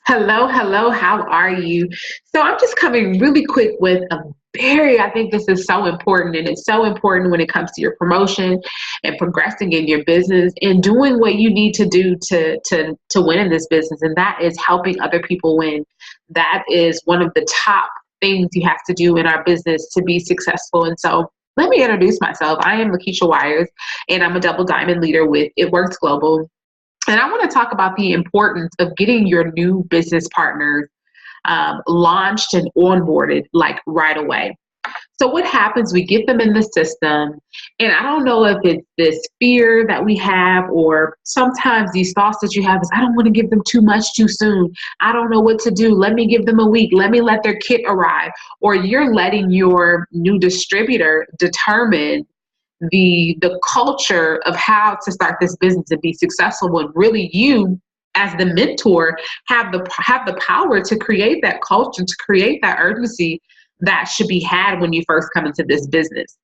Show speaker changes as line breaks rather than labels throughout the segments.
Hello, hello, how are you? So I'm just coming really quick with I think this is so important, and it's so important when it comes to your promotion and progressing in your business and doing what you need to do to win in this business, and that is helping other people win. That is one of the top things you have to do in our business to be successful. And so let me introduce myself. I am Lakeisha Wires, and I'm a double diamond leader with It Works Global. And I want to talk about the importance of getting your new business partners launched and onboarded like right away. So what happens, we get them in the system, and I don't know if it's this fear that we have, or sometimes these thoughts that you have is, I don't want to give them too much too soon. I don't know what to do. Let me give them a week. Let me let their kit arrive. Or you're letting your new distributor determine the culture of how to start this business and be successful, when really you as the mentor have the power to create that culture, to create that urgency that should be had when you first come into this business.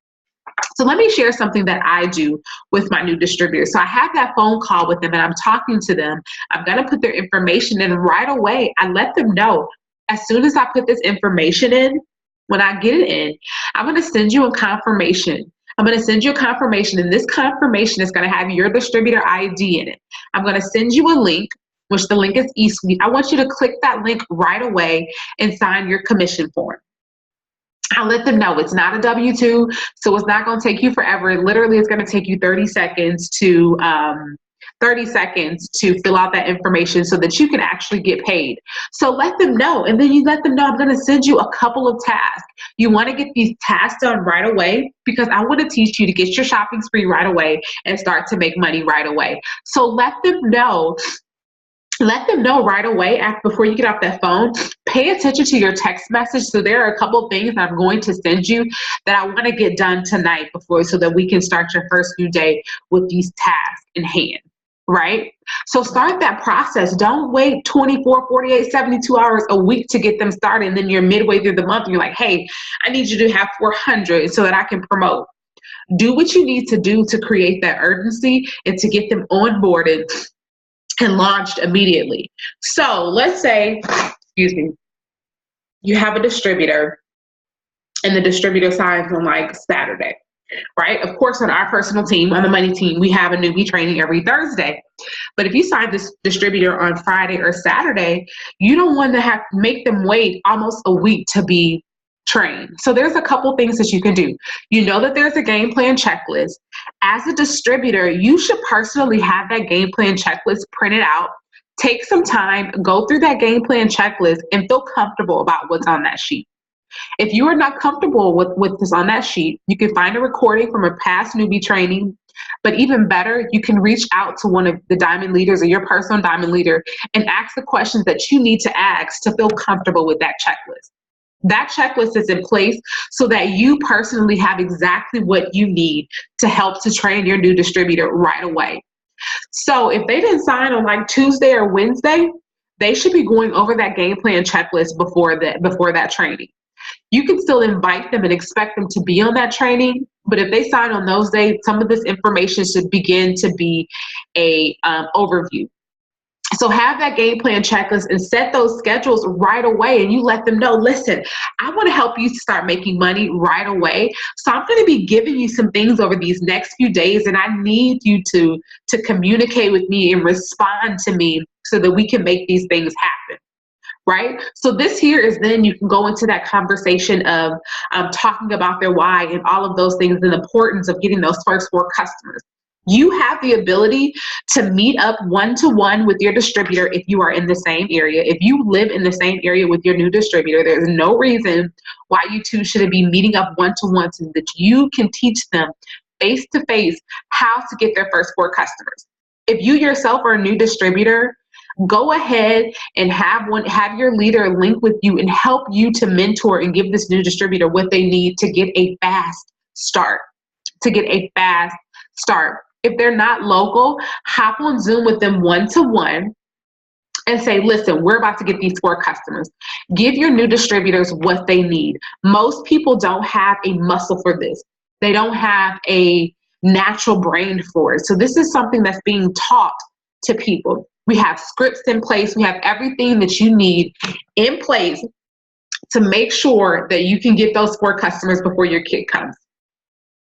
So let me share something that I do with my new distributors. So I have that phone call with them and I'm talking to them. I'm going to put their information in right away. I let them know as soon as I put this information in, when I get it in, I'm going to send you a confirmation. I'm going to send you a confirmation, and this confirmation is going to have your distributor ID in it. I'm going to send you a link, which the link is eSuite. I want you to click that link right away and sign your commission form. I'll let them know it's not a W-2, so it's not going to take you forever. Literally, it's going to take you 30 seconds to fill out that information so that you can actually get paid. So let them know, and then you let them know I'm going to send you a couple of tasks. You want to get these tasks done right away, because I want to teach you to get your shopping spree right away and start to make money right away. So let them know. Let them know right away before you get off that phone. Pay attention to your text message. So there are a couple of things that I'm going to send you that I want to get done tonight so that we can start your first new day with these tasks in hand, right? So start that process. Don't wait 24, 48, 72 hours a week to get them started. And then you're midway through the month and you're like, hey, I need you to have 400 so that I can promote. Do what you need to do to create that urgency and to get them onboarded and launched immediately. So let's say, excuse me, you have a distributor and the distributor signs on like Saturday, right? Of course, on our personal team, on the money team, we have a newbie training every Thursday. But if you sign this distributor on Friday or Saturday, you don't want to make them wait almost a week to be trained. So there's a couple things that you can do. You know that there's a game plan checklist. As a distributor, you should personally have that game plan checklist printed out. Take some time, go through that game plan checklist, and feel comfortable about what's on that sheet. If you are not comfortable with what's on that sheet, you can find a recording from a past newbie training. But even better, you can reach out to one of the diamond leaders or your personal diamond leader and ask the questions that you need to ask to feel comfortable with that checklist. That checklist is in place so that you personally have exactly what you need to help to train your new distributor right away. So if they didn't sign on like Tuesday or Wednesday, they should be going over that game plan checklist before that training. You can still invite them and expect them to be on that training, but if they sign on those days, some of this information should begin to be a overview. So have that game plan checklist and set those schedules right away, and you let them know, listen, I want to help you start making money right away. So I'm going to be giving you some things over these next few days, and I need you to communicate with me and respond to me so that we can make these things happen. Right? So this here is then you can go into that conversation of talking about their why and all of those things, and the importance of getting those first 4 customers. You have the ability to meet up one-to-one with your distributor if you are in the same area. If you live in the same area with your new distributor, there's no reason why you two shouldn't be meeting up one-to-one so that you can teach them face-to-face how to get their first 4 customers. If you yourself are a new distributor, go ahead and have your leader link with you and help you to mentor and give this new distributor what they need to get a fast start. If they're not local, hop on Zoom with them one-to-one and say, listen, we're about to get these 4 customers. Give your new distributors what they need. Most people don't have a muscle for this. They don't have a natural brain for it. So this is something that's being taught to people. We have scripts in place. We have everything that you need in place to make sure that you can get those 4 customers before your kid comes.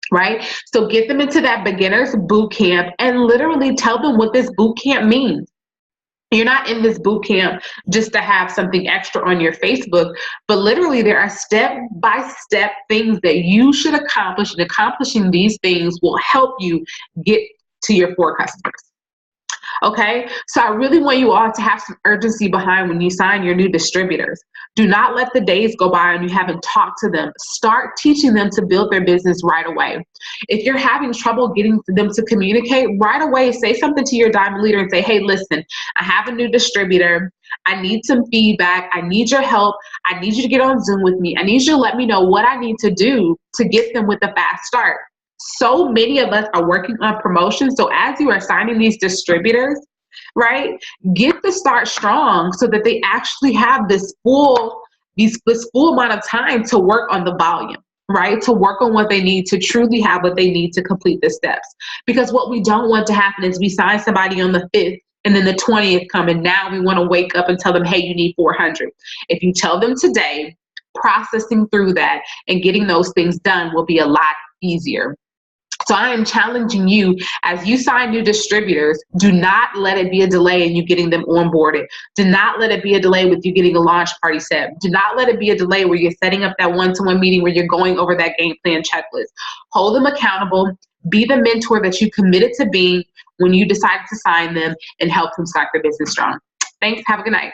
Right? So get them into that beginner's boot camp and literally tell them what this boot camp means. You're not in this boot camp just to have something extra on your Facebook, but literally there are step-by-step things that you should accomplish, and accomplishing these things will help you get to your 4 customers. Okay, so I really want you all to have some urgency behind when you sign your new distributors. Do not let the days go by and you haven't talked to them. Start teaching them to build their business right away. If you're having trouble getting them to communicate, right away, say something to your diamond leader and say, hey, listen, I have a new distributor. I need some feedback. I need your help. I need you to get on Zoom with me. I need you to let me know what I need to do to get them with a fast start. So many of us are working on promotions. So as you are signing these distributors, right, get the start strong so that they actually have this full amount of time to work on the volume, right? To work on what they need to truly have what they need to complete the steps. Because what we don't want to happen is we sign somebody on the 5th and then the 20th come, and now we want to wake up and tell them, hey, you need 400. If you tell them today, processing through that and getting those things done will be a lot easier. So I am challenging you, as you sign new distributors, do not let it be a delay in you getting them onboarded. Do not let it be a delay with you getting a launch party set. Do not let it be a delay where you're setting up that one-to-one meeting where you're going over that game plan checklist. Hold them accountable. Be the mentor that you committed to being when you decided to sign them, and help them start their business strong. Thanks. Have a good night.